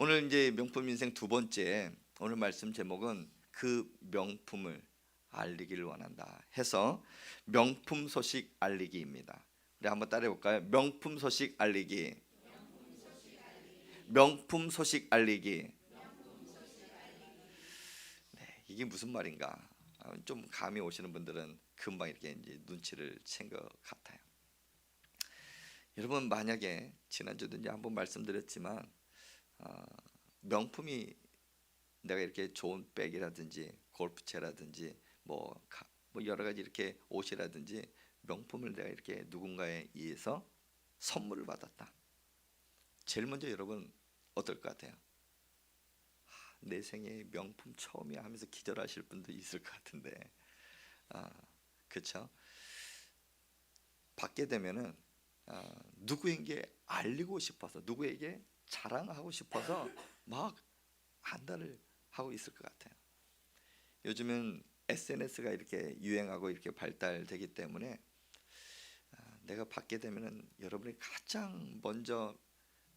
오늘 이제 명품 인생 두 번째, 오늘 말씀 제목은 그 명품을 알리기를 원한다 해서 명품 소식 알리기입니다. 우리 한번 따라해 볼까요? 명품 소식 알리기. 명품 소식 알리기. 네, 이게 무슨 말인가? 좀 감이 오시는 분들은 금방 이렇게 이제 눈치를 챈 것 같아요. 여러분, 만약에 지난주도 이제 한번 말씀드렸지만 명품이 내가 이렇게 좋은 백이라든지 골프채라든지 뭐 여러 가지 이렇게 옷이라든지 명품을 내가 이렇게 누군가에 의해서 선물을 받았다. 제일 먼저 여러분 어떨 것 같아요? 내 생애 명품 처음이야 하면서 기절하실 분도 있을 것 같은데, 그렇죠? 받게 되면은 누구에게 알리고 싶어서, 누구에게 자랑하고 싶어서 막 안달을 하고 있을 것 같아요. 요즘은 SNS가 이렇게 유행하고 이렇게 발달되기 때문에 내가 받게 되면은 여러분이 가장 먼저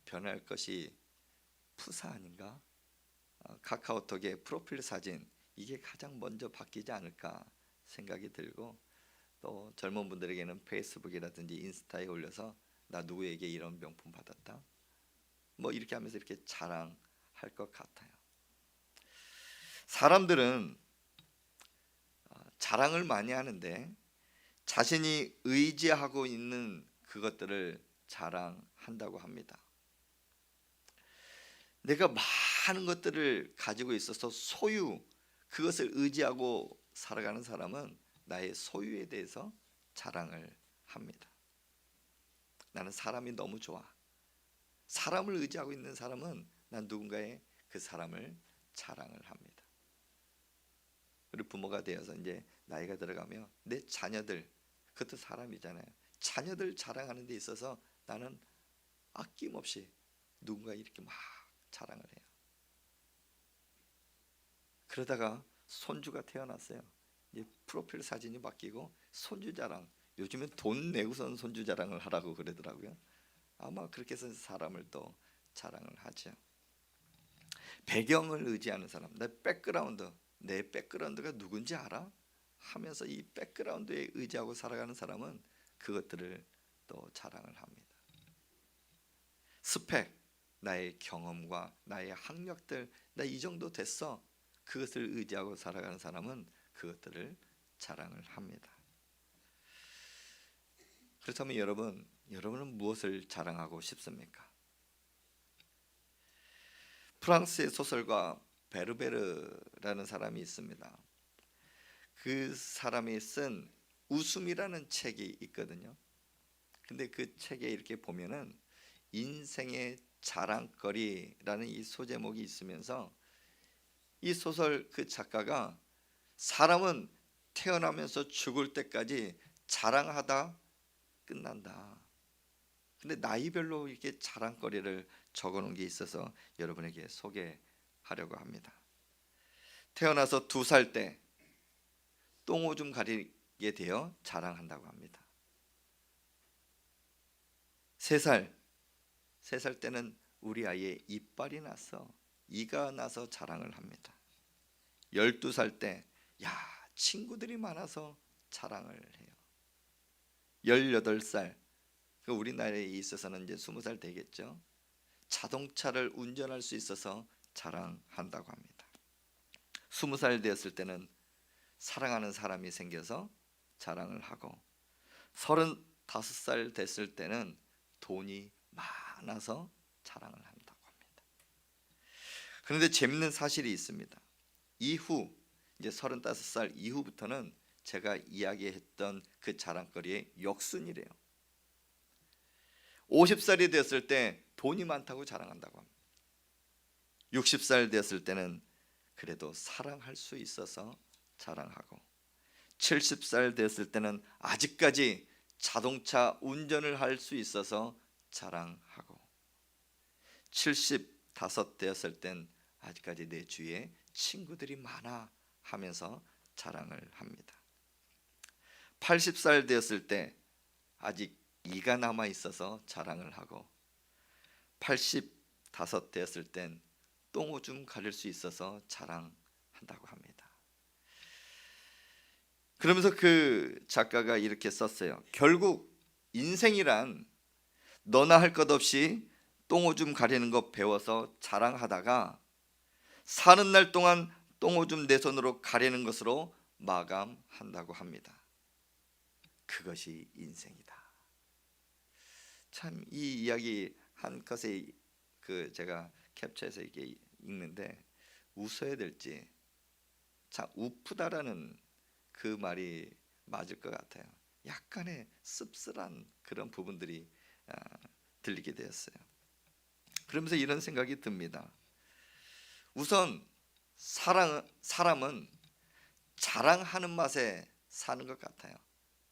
변할 것이 푸사 아닌가? 카카오톡의 프로필 사진, 이게 가장 먼저 바뀌지 않을까 생각이 들고, 또 젊은 분들에게는 페이스북이라든지 인스타에 올려서 나 누구에게 이런 명품 받았다, 뭐 이렇게 하면서 이렇게 자랑할 것 같아요. 사람들은 자랑을 많이 하는데 자신이 의지하고 있는 그것들을 자랑한다고 합니다. 내가 많은 것들을 가지고 있어서 소유, 그것을 의지하고 살아가는 사람은 나의 소유에 대해서 자랑을 합니다. 나는 사람이 너무 좋아. 사람을 의지하고 있는 사람은 난 누군가의 그 사람을 자랑을 합니다. 우리 부모가 되어서 이제 나이가 들어가면 내 자녀들, 그것도 사람이잖아요. 자녀들 자랑하는 데 있어서 나는 아낌없이 누군가 이렇게 막 자랑을 해요. 그러다가 손주가 태어났어요. 이제 프로필 사진이 바뀌고 손주 자랑, 요즘엔 돈 내고선 손주 자랑을 하라고 그러더라고요. 아마 그렇게 해서 사람을 또 자랑을 하죠. 배경을 의지하는 사람, 내 백그라운드가 누군지 알아? 하면서 이 백그라운드에 의지하고 살아가는 사람은 그것들을 또 자랑을 합니다. 스펙, 나의 경험과 나의 학력들, 나 이 정도 됐어, 그것을 의지하고 살아가는 사람은 그것들을 자랑을 합니다. 그렇다면 여러분은 무엇을 자랑하고 싶습니까? 프랑스의 소설가 베르베르라는 사람이 있습니다. 그 사람이 쓴 웃음이라는 책이 있거든요. 근데 그 책에 이렇게 보면은 인생의 자랑거리라는 이 소제목이 있으면서 이 소설 그 작가가 사람은 태어나면서 죽을 때까지 자랑하다 끝난다. 근데 나이별로 이렇게 자랑거리를 적어놓은 게 있어서 여러분에게 소개하려고 합니다. 태어나서 2살 때 똥오줌 가리게 되어 자랑한다고 합니다. 3살 때는 우리 아이의 이빨이 나서, 이가 나서 자랑을 합니다. 12살 때 친구들이 많아서 자랑을 해요. 18살, 우리나라에 있어서는 이제 20살 되겠죠. 자동차를 운전할 수 있어서 자랑한다고 합니다. 20살 되었을 때는 사랑하는 사람이 생겨서 자랑을 하고, 35살 됐을 때는 돈이 많아서 자랑을 한다고 합니다. 그런데 재밌는 사실이 있습니다. 이후 이제 35살 이후부터는 제가 이야기했던 그 자랑거리의 역순이래요. 50살이 되었을 때 돈이 많다고 자랑한다고 합니다. 60살 되었을 때는 그래도 사랑할 수 있어서 자랑하고, 70살 되었을 때는 아직까지 자동차 운전을 할 수 있어서 자랑하고, 75 되었을 땐 아직까지 내 주위에 친구들이 많아 하면서 자랑을 합니다. 80살 되었을 때 아직 이가 남아 있어서 자랑을 하고, 85 되었을 땐 똥오줌 가릴 수 있어서 자랑한다고 합니다. 그러면서 그 작가가 이렇게 썼어요. 결국 인생이란 너나 할 것 없이 똥오줌 가리는 거 배워서 자랑하다가 사는 날 동안 똥오줌 내 손으로 가리는 것으로 마감한다고 합니다. 그것이 인생이다. 참 이 이야기 한 컷에 제가 캡처해서 이게 읽는데 웃어야 될지 참 우프다라는 그 말이 맞을 것 같아요. 약간의 씁쓸한 그런 부분들이 들리게 되었어요. 그러면서 이런 생각이 듭니다. 우선 사람은 자랑하는 맛에 사는 것 같아요.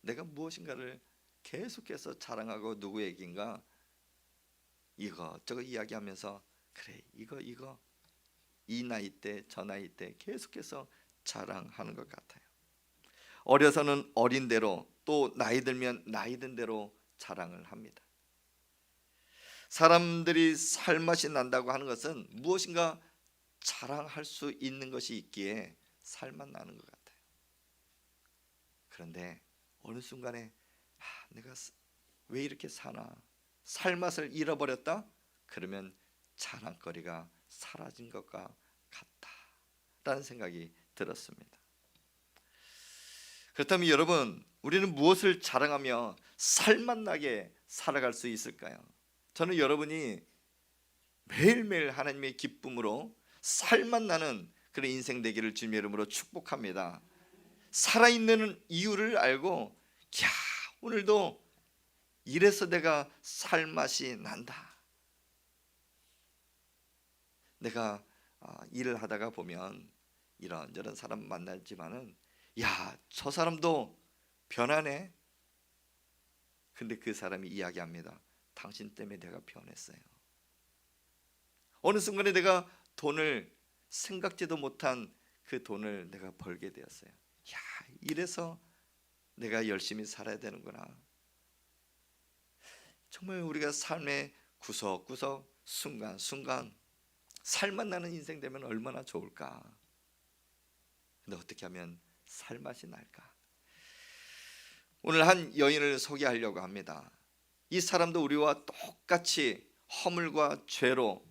내가 무엇인가를 계속해서 자랑하고 누구에게인가 이것저것 이야기하면서 그래 이거 이 나이 때 저 나이 때 계속해서 자랑하는 것 같아요. 어려서는 어린 대로 또 나이 들면 나이 든 대로 자랑을 합니다. 사람들이 살맛이 난다고 하는 것은 무엇인가 자랑할 수 있는 것이 있기에 살맛 나는 것 같아요. 그런데 어느 순간에 내가 왜 이렇게 사나 살맛을 잃어버렸다? 그러면 자랑거리가 사라진 것과 같다라는 생각이 들었습니다. 그렇다면 여러분, 우리는 무엇을 자랑하며 살맛나게 살아갈 수 있을까요? 저는 여러분이 매일매일 하나님의 기쁨으로 살맛나는 그런 인생 되기를 주님의 이름으로 축복합니다. 살아있는 이유를 알고 오늘도 이래서 내가 살맛이 난다. 내가 일을 하다가 보면 이런저런 사람 만나지만은 저 사람도 변하네. 근데 그 사람이 이야기합니다. 당신 때문에 내가 변했어요. 어느 순간에 내가 돈을 생각지도 못한 그 돈을 내가 벌게 되었어요. 이래서 내가 열심히 살아야 되는구나. 정말 우리가 삶의 구석구석 순간순간 살맛 나는 인생 되면 얼마나 좋을까. 근데 어떻게 하면 살맛이 날까? 오늘 한 여인을 소개하려고 합니다. 이 사람도 우리와 똑같이 허물과 죄로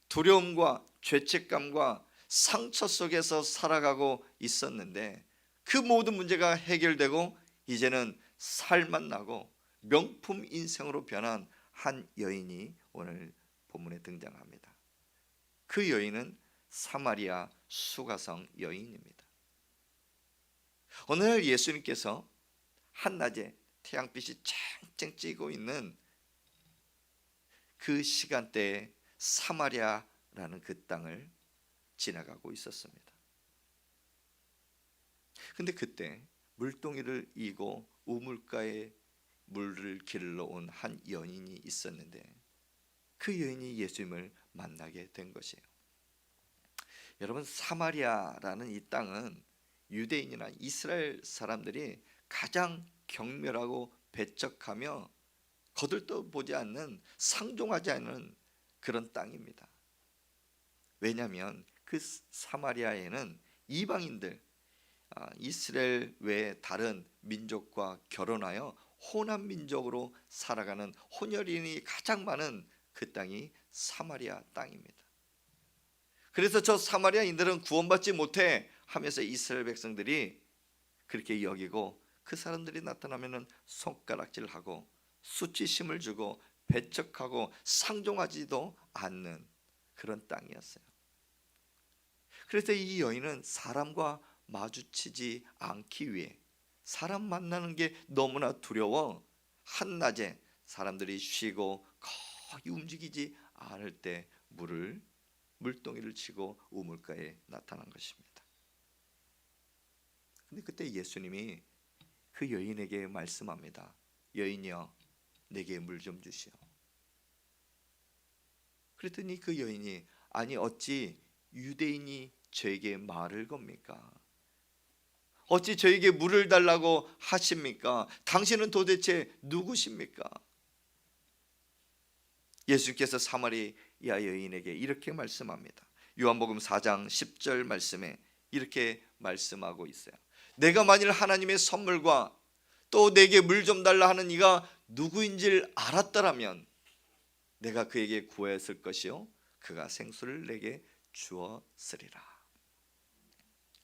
두려움과 죄책감과 상처 속에서 살아가고 있었는데 그 모든 문제가 해결되고 이제는 살맛 나고 명품 인생으로 변한 한 여인이 오늘 본문에 등장합니다. 그 여인은 사마리아 수가성 여인입니다. 어느 날 예수님께서 한낮에 태양빛이 쨍쨍 찌고 있는 그 시간대에 사마리아라는 그 땅을 지나가고 있었습니다. 근데 그때 물동이를 이고 우물가에 물을 길러 온 한 여인이 있었는데 그 여인이 예수님을 만나게 된 것이에요. 여러분, 사마리아라는 이 땅은 유대인이나 이스라엘 사람들이 가장 경멸하고 배척하며 거들떠보지 않는 상종하지 않는 그런 땅입니다. 왜냐하면 그 사마리아에는 이방인들 이스라엘 외 다른 민족과 결혼하여 혼합 민족으로 살아가는 혼혈인이 가장 많은 그 땅이 사마리아 땅입니다. 그래서 저 사마리아인들은 구원받지 못해 하면서 이스라엘 백성들이 그렇게 여기고 그 사람들이 나타나면 손가락질하고 수치심을 주고 배척하고 상종하지도 않는 그런 땅이었어요. 그래서 이 여인은 사람과 마주치지 않기 위해 사람 만나는 게 너무나 두려워 한낮에 사람들이 쉬고 거의 움직이지 않을 때 물동이를 치고 우물가에 나타난 것입니다. 근데 그때 예수님이 그 여인에게 말씀합니다. 여인이여, 내게 물 좀 주시오. 그랬더니 그 여인이 아니 어찌 유대인이 저에게 말을 겁니까? 어찌 저에게 물을 달라고 하십니까? 당신은 도대체 누구십니까? 예수께서 사마리아 여인에게 이렇게 말씀합니다. 요한복음 4장 10절 말씀에 이렇게 말씀하고 있어요. 내가 만일 하나님의 선물과 또 내게 물 좀 달라 하는 이가 누구인지를 알았더라면 내가 그에게 구했을 것이요 그가 생수를 내게 주었으리라.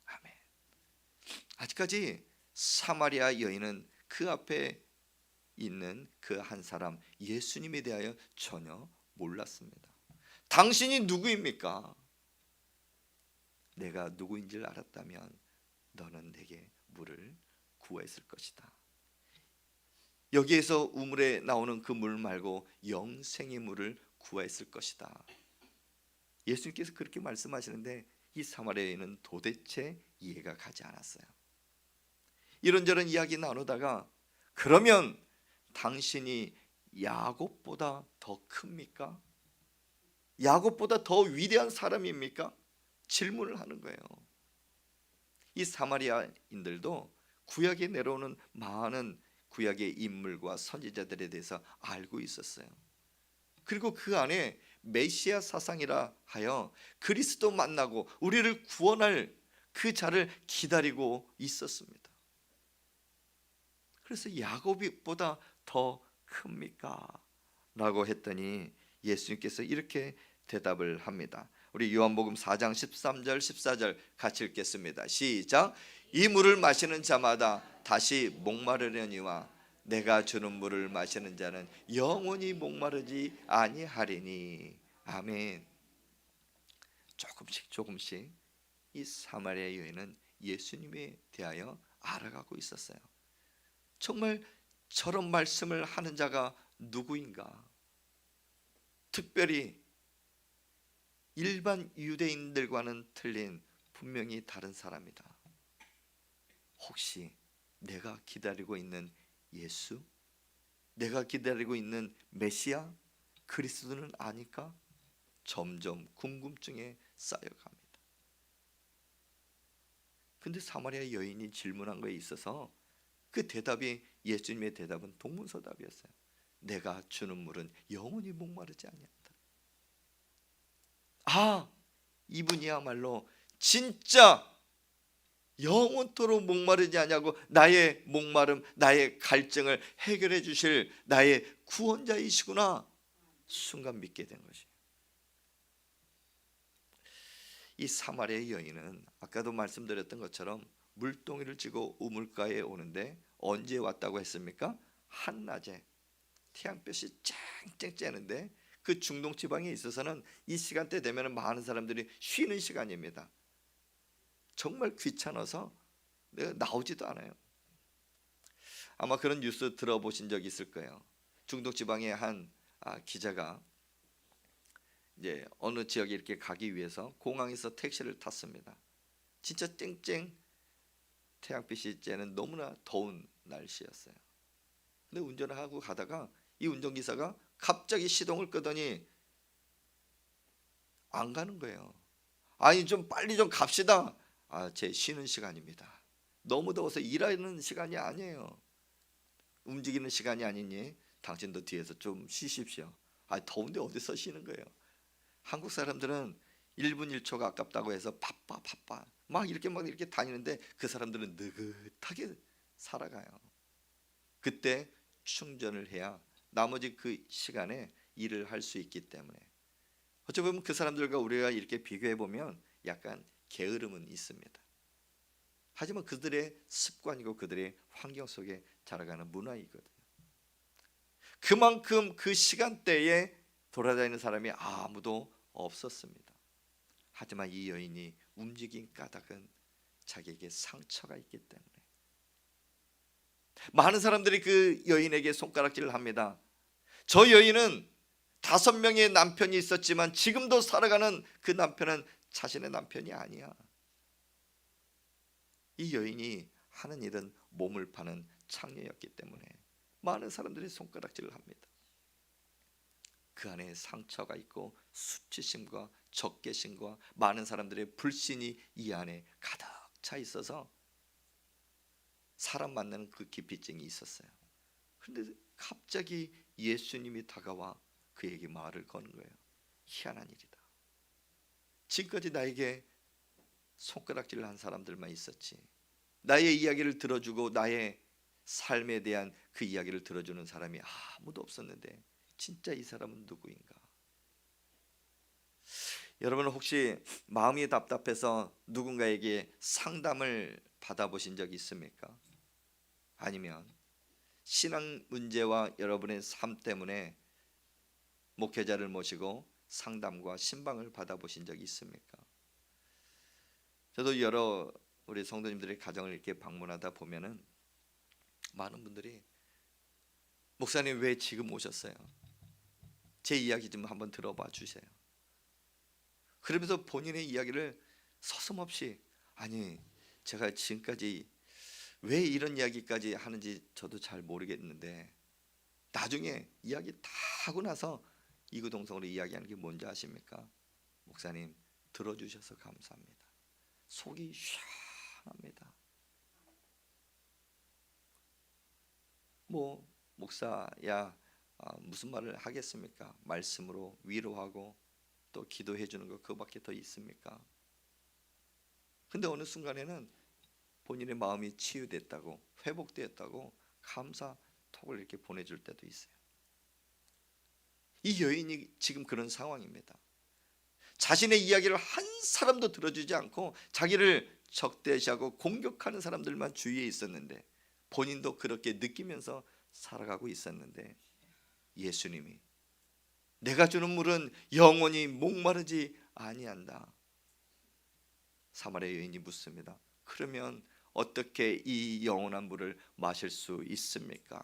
아멘. 아직까지 사마리아 여인은 그 앞에 있는 그 한 사람 예수님에 대하여 전혀 몰랐습니다. 당신이 누구입니까? 내가 누구인지를 알았다면 너는 내게 물을 구했을 것이다. 여기에서 우물에 나오는 그 물 말고 영생의 물을 구했을 것이다. 예수님께서 그렇게 말씀하시는데 이 사마리아인은 도대체 이해가 가지 않았어요. 이런저런 이야기 나누다가 그러면 당신이 야곱보다 더 큽니까? 야곱보다 더 위대한 사람입니까? 질문을 하는 거예요. 이 사마리아인들도 구약에 내려오는 많은 구약의 인물과 선지자들에 대해서 알고 있었어요. 그리고 그 안에 메시아 사상이라 하여 그리스도 만나고 우리를 구원할 그 자를 기다리고 있었습니다. 그래서 야곱보다 더 큽니까? 라고 했더니 예수님께서 이렇게 대답을 합니다. 우리 요한복음 4장 13절 14절 같이 읽겠습니다. 시작. 이 물을 마시는 자마다 다시 목마르려니와 내가 주는 물을 마시는 자는 영원히 목마르지 아니하리니. 아멘. 조금씩 이 사마리아 여인은 예수님에 대하여 알아가고 있었어요. 정말 저런 말씀을 하는 자가 누구인가? 특별히 일반 유대인들과는 틀린 분명히 다른 사람이다. 혹시 내가 기다리고 있는 예수? 내가 기다리고 있는 메시아? 그리스도는 아닐까? 점점 궁금증에 쌓여갑니다. 근데 사마리아 여인이 질문한 거에 있어서 그 대답이 예수님의 대답은 동문서답이었어요. 내가 주는 물은 영원히 목마르지 아니한다. 아, 이분이야말로 진짜 영원토록 목마르지 않냐고 나의 목마름, 나의 갈증을 해결해 주실 나의 구원자이시구나 순간 믿게 된 것이에요. 이 사마리아 여인은 아까도 말씀드렸던 것처럼 물동이를 쥐고 우물가에 오는데 언제 왔다고 했습니까? 한낮에 태양볕이 쨍쨍 쬐는데 그 중동 지방에 있어서는 이 시간대 되면 많은 사람들이 쉬는 시간입니다. 정말 귀찮아서 내가 나오지도 않아요. 아마 그런 뉴스 들어보신 적 있을 거예요. 중동 지방의 한 기자가 이제 어느 지역에 이렇게 가기 위해서 공항에서 택시를 탔습니다. 진짜 쨍쨍 태양빛이 쬐는 너무나 더운 날씨였어요. 근데 운전을 하고 가다가 이 운전기사가 갑자기 시동을 끄더니 안 가는 거예요. 아니 좀 빨리 좀 갑시다. 제 쉬는 시간입니다. 너무 더워서 일하는 시간이 아니에요. 움직이는 시간이 아니니 당신도 뒤에서 좀 쉬십시오. 더운데 어디서 쉬는 거예요. 한국 사람들은 1분 1초가 아깝다고 해서 바빠 막 이렇게 다니는데 그 사람들은 느긋하게 살아가요. 그때 충전을 해야 나머지 그 시간에 일을 할 수 있기 때문에 어찌 보면 그 사람들과 우리가 이렇게 비교해 보면 약간 게으름은 있습니다. 하지만 그들의 습관이고 그들의 환경 속에 자라가는 문화이거든요. 그만큼 그 시간대에 돌아다니는 사람이 아무도 없었습니다. 하지만 이 여인이 움직인 까닭은 자기에게 상처가 있기 때문에 많은 사람들이 그 여인에게 손가락질을 합니다. 저 여인은 5명의 남편이 있었지만 지금도 살아가는 그 남편은 자신의 남편이 아니야. 이 여인이 하는 일은 몸을 파는 창녀였기 때문에 많은 사람들이 손가락질을 합니다. 그 안에 상처가 있고 수치심과 적개심과 많은 사람들의 불신이 이 안에 가득 차 있어서 사람 만나는 그 기피증이 있었어요. 그런데 갑자기 예수님이 다가와 그에게 말을 거는 거예요. 희한한 일이다. 지금까지 나에게 손가락질을 한 사람들만 있었지. 나의 이야기를 들어주고 나의 삶에 대한 그 이야기를 들어주는 사람이 아무도 없었는데 진짜 이 사람은 누구인가? 여러분 혹시 마음이 답답해서 누군가에게 상담을 받아보신 적 있습니까? 아니면 신앙 문제와 여러분의 삶 때문에 목회자를 모시고 상담과 신방을 받아보신 적이 있습니까? 저도 여러 우리 성도님들의 가정을 이렇게 방문하다 보면은 많은 분들이 목사님 왜 지금 오셨어요? 제 이야기 좀 한번 들어봐 주세요. 그러면서 본인의 이야기를 서슴없이 아니 제가 지금까지 왜 이런 이야기까지 하는지 저도 잘 모르겠는데 나중에 이야기 다 하고 나서 이구동성으로 이야기하는 게 뭔지 아십니까? 목사님 들어주셔서 감사합니다. 속이 시원합니다. 뭐 목사야 무슨 말을 하겠습니까? 말씀으로 위로하고 또 기도해 주는 거 그거밖에 더 있습니까? 근데 어느 순간에는 본인의 마음이 치유됐다고 회복되었다고 감사 톡을 이렇게 보내줄 때도 있어요. 이 여인이 지금 그런 상황입니다. 자신의 이야기를 한 사람도 들어주지 않고 자기를 적대시하고 공격하는 사람들만 주위에 있었는데 본인도 그렇게 느끼면서 살아가고 있었는데 예수님이 내가 주는 물은 영원히 목마르지 아니한다. 사마리아 여인이 묻습니다. 그러면 어떻게 이 영원한 물을 마실 수 있습니까?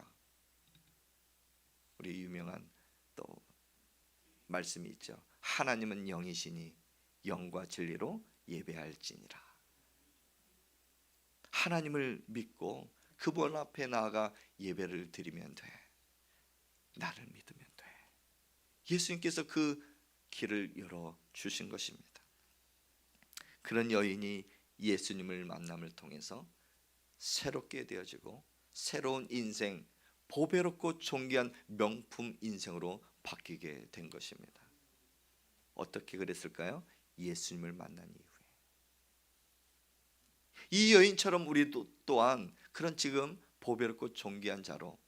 우리 유명한 또 말씀이 있죠. 하나님은 영이시니 영과 진리로 예배할지니라. 하나님을 믿고 그분 앞에 나아가 예배를 드리면 돼. 나를 믿으면 돼. 예수님께서 그 길을 열어 주신 것입니다. 그런 여인이 예수님을 만남을 통해서 새롭게 되어지고 새로운 인생, 보배롭고 존귀한 명품 인생으로 바뀌게 된 것입니다. 어떻게 그랬을까요? 예수님을 만난 이후에. 이 여인처럼 우리도 또한 그런 지금 보배롭고 존귀한 자로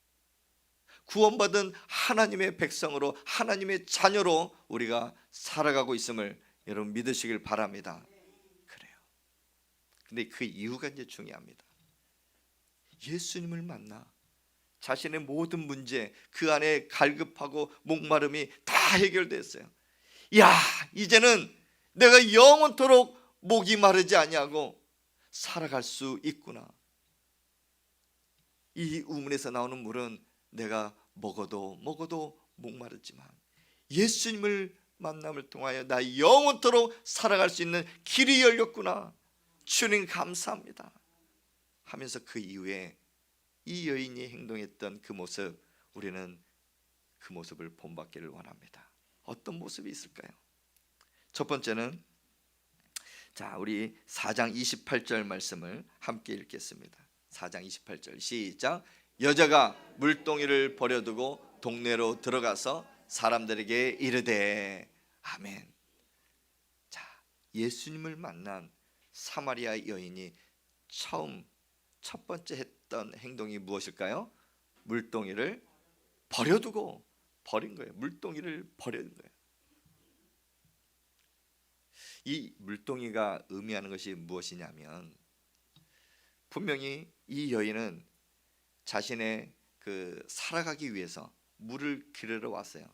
구원받은 하나님의 백성으로 하나님의 자녀로 우리가 살아가고 있음을 여러분 믿으시길 바랍니다. 그래요. 근데 그 이유가 이제 중요합니다. 예수님을 만나 자신의 모든 문제 그 안에 갈급하고 목마름이 다 해결됐어요. 야, 이제는 내가 영원토록 목이 마르지 아니하고 살아갈 수 있구나. 이 우물에서 나오는 물은 내가 먹어도 목마르지만 예수님을 만남을 통하여 나 영원토록 살아갈 수 있는 길이 열렸구나. 주님 감사합니다 하면서 그 이후에 이 여인이 행동했던 그 모습, 우리는 그 모습을 본받기를 원합니다. 어떤 모습이 있을까요? 첫 번째는 자, 우리 4장 28절 말씀을 함께 읽겠습니다. 4장 28절 시작. 여자가 물동이를 버려두고 동네로 들어가서 사람들에게 이르되 아멘. 자, 예수님을 만난 사마리아 여인이 첫 번째 했던 행동이 무엇일까요? 물동이를 버려두고 버린 거예요. 물동이를 버린 거예요. 이 물동이가 의미하는 것이 무엇이냐면 분명히 이 여인은 자신의 그 살아가기 위해서 물을 기르러 왔어요.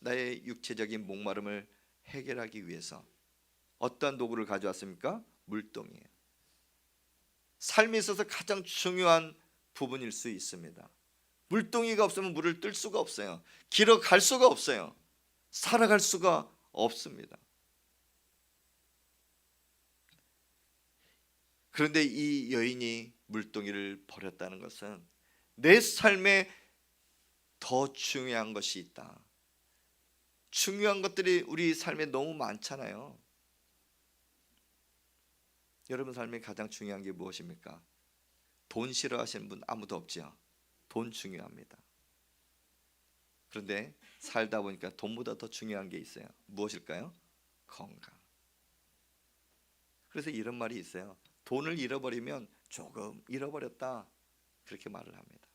나의 육체적인 목마름을 해결하기 위해서 어떤 도구를 가져왔습니까? 물동이에요. 삶에 있어서 가장 중요한 부분일 수 있습니다. 물동이가 없으면 물을 뜰 수가 없어요. 길어 갈 수가 없어요. 살아갈 수가 없습니다. 그런데 이 여인이 물동이를 버렸다는 것은 내 삶에 더 중요한 것이 있다. 중요한 것들이 우리 삶에 너무 많잖아요. 여러분 삶에 가장 중요한 게 무엇입니까? 돈 싫어하시는 분 아무도 없지요. 돈 중요합니다. 그런데 살다 보니까 돈보다 더 중요한 게 있어요. 무엇일까요? 건강. 그래서 이런 말이 있어요. 돈을 잃어버리면 조금 잃어버렸다, 그렇게 말을 합니다.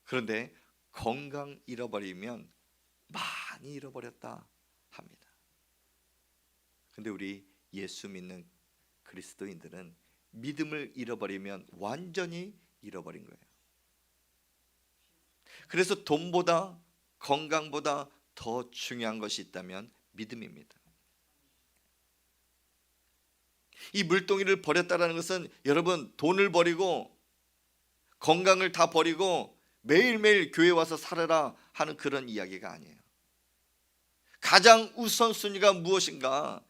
그런데 건강 잃어버리면 많이 잃어버렸다 합니다. 근데 우리 예수 믿는 그리스도인들은 믿음을 잃어버리면 완전히 잃어버린 거예요. 그래서 돈보다 건강보다 더 중요한 것이 있다면 믿음입니다. 이 물동이를 버렸다는 것은 여러분 돈을 버리고 건강을 다 버리고 매일매일 교회 와서 살아라 하는 그런 이야기가 아니에요. 가장 우선순위가 무엇인가?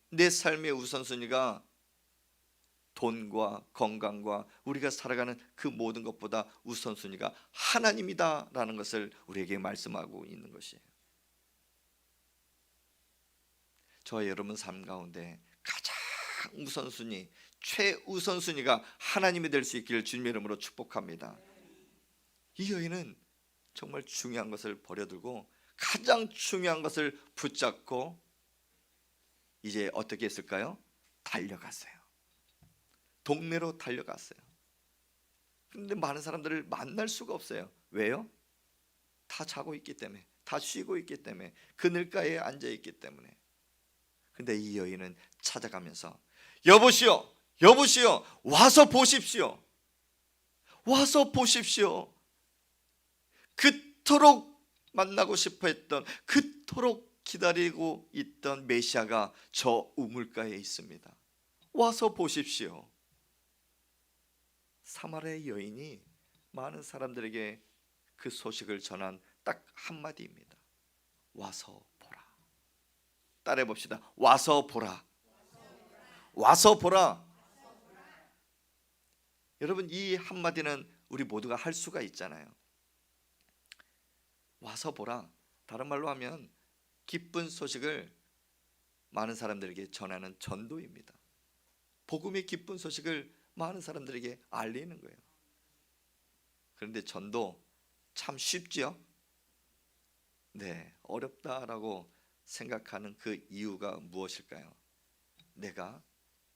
내 삶의 우선순위가 돈과 건강과 우리가 살아가는 그 모든 것보다 우선순위가 하나님이다라는 것을 우리에게 말씀하고 있는 것이에요. 저와 여러분 삶 가운데 가장 우선순위, 최우선순위가 하나님이 될 수 있기를 주님의 이름으로 축복합니다. 이 여인은 정말 중요한 것을 버려두고 가장 중요한 것을 붙잡고 이제 어떻게 했을까요? 달려갔어요. 동네로 달려갔어요. 그런데 많은 사람들을 만날 수가 없어요. 왜요? 다 자고 있기 때문에, 다 쉬고 있기 때문에, 그늘가에 앉아 있기 때문에. 근데 이 여인은 찾아가면서 여보시오, 여보시오, 와서 보십시오, 와서 보십시오. 그토록 만나고 싶어 했던, 그토록 기다리고 있던 메시아가 저 우물가에 있습니다. 와서 보십시오. 사마리아 여인이 많은 사람들에게 그 소식을 전한 딱 한마디입니다. 와서 보라. 따라해 봅시다. 와서 보라. 와서 보라. 여러분, 이 한마디는 우리 모두가 할 수가 있잖아요. 와서 보라. 다른 말로 하면 기쁜 소식을 많은 사람들에게 전하는 전도입니다. 복음의 기쁜 소식을 많은 사람들에게 알리는 거예요. 그런데 전도 참 쉽지요? 네, 어렵다라고 생각하는 그 이유가 무엇일까요? 내가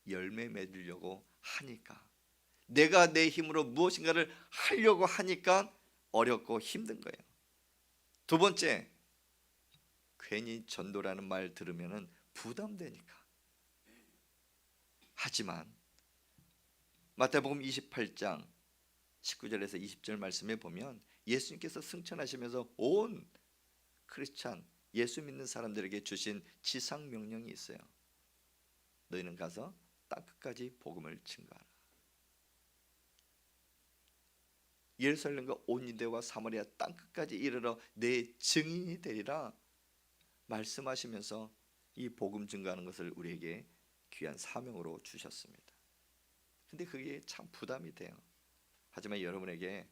열매 맺으려고 하니까, 내가 내 힘으로 무엇인가를 하려고 하니까 어렵고 힘든 거예요. 두 번째, 괜히 전도라는 말 들으면 부담되니까. 하지만 마태복음 28장 19절에서 20절 말씀에 보면 예수님께서 승천하시면서 온 크리스찬, 예수 믿는 사람들에게 주신 지상 명령이 있어요. 너희는 가서 땅끝까지 복음을 증거하라. 예루살렘과 온 유대와 사마리아 땅끝까지 이르러 내 증인이 되리라 말씀하시면서 이 복음 증거하는 것을 우리에게 귀한 사명으로 주셨습니다. 근데 그게 참 부담이 돼요. 하지만 여러분에게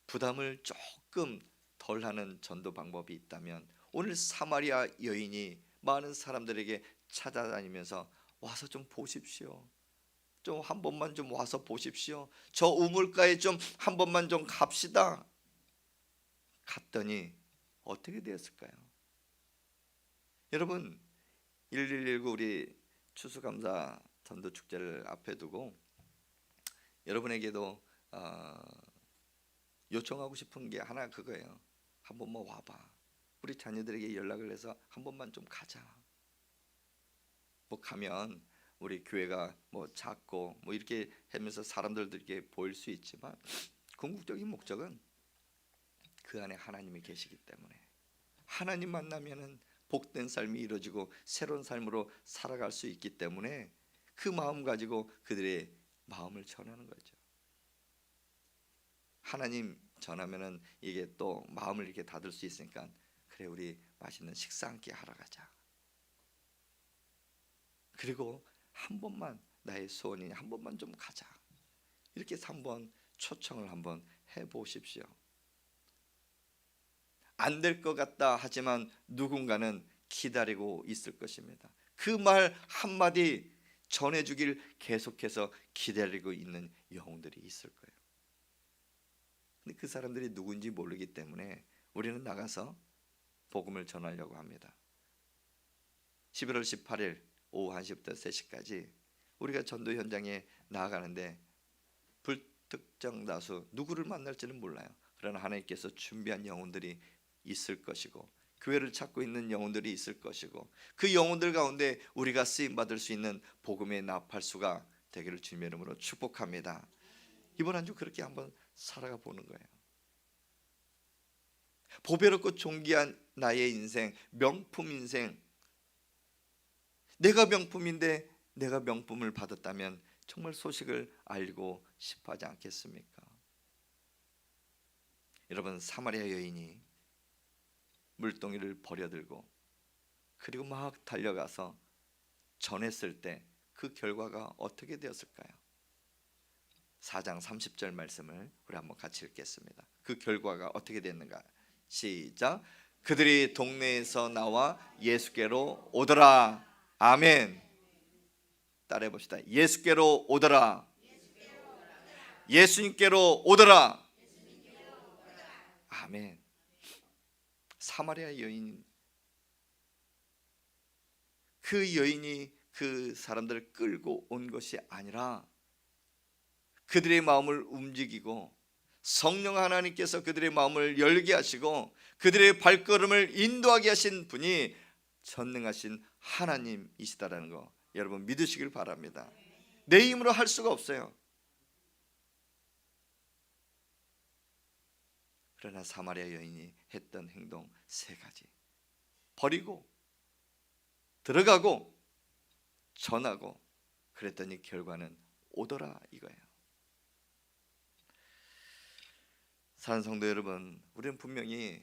부담을 조금 덜하는 전도 방법이 있다면, 오늘 사마리아 여인이 많은 사람들에게 찾아다니면서 와서 좀 보십시오, 좀 한 번만 좀 와서 보십시오, 저 우물가에 좀 한 번만 좀 갑시다. 갔더니 어떻게 되었을까요? 여러분, 1119 우리 추수감사 전도축제를 앞에 두고 여러분에게도 요청하고 싶은 게 하나 그거예요. 한 번만 와봐. 우리 자녀들에게 연락을 해서 한 번만 좀 가자. 뭐 가면 우리 교회가 뭐 작고 뭐 이렇게 하면서 사람들에게 보일 수 있지만 궁극적인 목적은 그 안에 하나님이 계시기 때문에, 하나님 만나면은 복된 삶이 이루어지고 새로운 삶으로 살아갈 수 있기 때문에 그 마음 가지고 그들의 마음을 전하는 거죠. 하나님 전하면은 이게 또 마음을 이렇게 닫을 수 있으니까, 그래 우리 맛있는 식사 함께 하러 가자. 그리고 한 번만, 나의 소원이 한 번만 좀 가자. 이렇게 해서 한번 초청을 한번 해보십시오. 안 될 것 같다 하지만 누군가는 기다리고 있을 것입니다. 그 말 한마디 전해주길 계속해서 기다리고 있는 영혼들이 있을 거예요. 근데 그 사람들이 누군지 모르기 때문에 우리는 나가서 복음을 전하려고 합니다. 11월 18일 오후 1시부터 3시까지 우리가 전도 현장에 나아가는데 불특정 다수 누구를 만날지는 몰라요. 그러나 하나님께서 준비한 영혼들이 있을 것이고 교회를 찾고 있는 영혼들이 있을 것이고 그 영혼들 가운데 우리가 쓰임 받을 수 있는 복음의 나팔수가 되기를 주님의 이름으로 축복합니다. 이번 한 주 그렇게 한번 살아가 보는 거예요. 보배롭고 존귀한 나의 인생, 명품 인생, 내가 명품인데 내가 명품을 받았다면 정말 소식을 알고 싶어 하지 않겠습니까? 여러분, 사마리아 여인이 물동이를 버려들고 그리고 막 달려가서 전했을 때 그 결과가 어떻게 되었을까요? 4장 30절 말씀을 우리 한번 같이 읽겠습니다. 그 결과가 어떻게 됐는가? 시작. 그들이 동네에서 나와 예수께로 오더라. 아멘. 따라해 봅시다. 예수께로 오더라. 예수님께로 오더라. 아멘. 사마리아 여인, 그 여인이 그 사람들을 끌고 온 것이 아니라 그들의 마음을 움직이고 성령 하나님께서 그들의 마음을 열게 하시고 그들의 발걸음을 인도하게 하신 분이 전능하신 하나님이시다라는 거 여러분 믿으시길 바랍니다. 내 힘으로 할 수가 없어요. 그러나 사마리아 여인이 했던 행동 3가지, 버리고 들어가고 전하고 그랬더니 결과는 오더라 이거예요. 사랑하는 성도 여러분, 우리는 분명히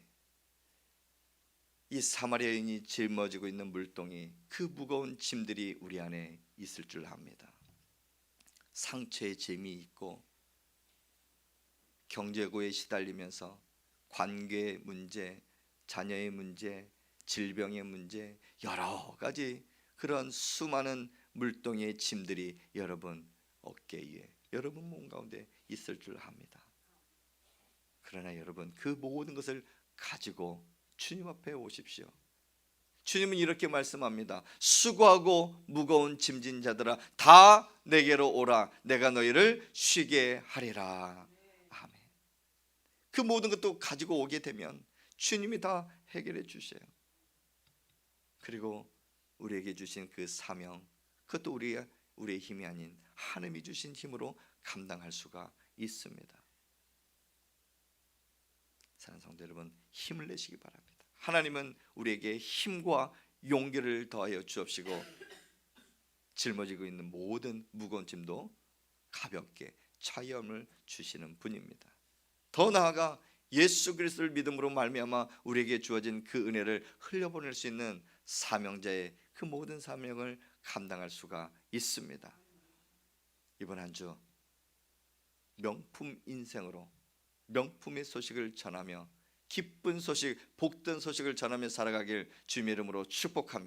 이 사마리아 여인이 짊어지고 있는 물동이 그 무거운 짐들이 우리 안에 있을 줄 압니다. 상처의 짐이 있고 경제고에 시달리면서 관계의 문제, 자녀의 문제, 질병의 문제, 여러 가지 그런 수많은 물동의 짐들이 여러분 어깨 위에, 여러분 몸 가운데 있을 줄 압니다. 그러나 여러분 그 모든 것을 가지고 주님 앞에 오십시오. 주님은 이렇게 말씀합니다. 수고하고 무거운 짐진 자들아 다 내게로 오라. 내가 너희를 쉬게 하리라. 아멘. 그 모든 것도 가지고 오게 되면 주님이 다 해결해 주셔요. 그리고 우리에게 주신 그 사명, 그것도 우리의 힘이 아닌 하나님이 주신 힘으로 감당할 수가 있습니다. 사랑하는 성도 여러분, 힘을 내시기 바랍니다. 하나님은 우리에게 힘과 용기를 더하여 주옵시고 짊어지고 있는 모든 무거운 짐도 가볍게 자유함을 주시는 분입니다. 더 나아가 예수 그리스도를 믿음으로 말미암아 우리에게 주어진 그 은혜를 흘려보낼 수 있는 사명자의 그 모든 사명을 감당할 수가 있습니다. 이번 한 주 명품 인생으로 명품의 소식을 전하며 기쁜 소식, 복된 소식을 전하며 살아가길 주님의 이름으로 축복합니다.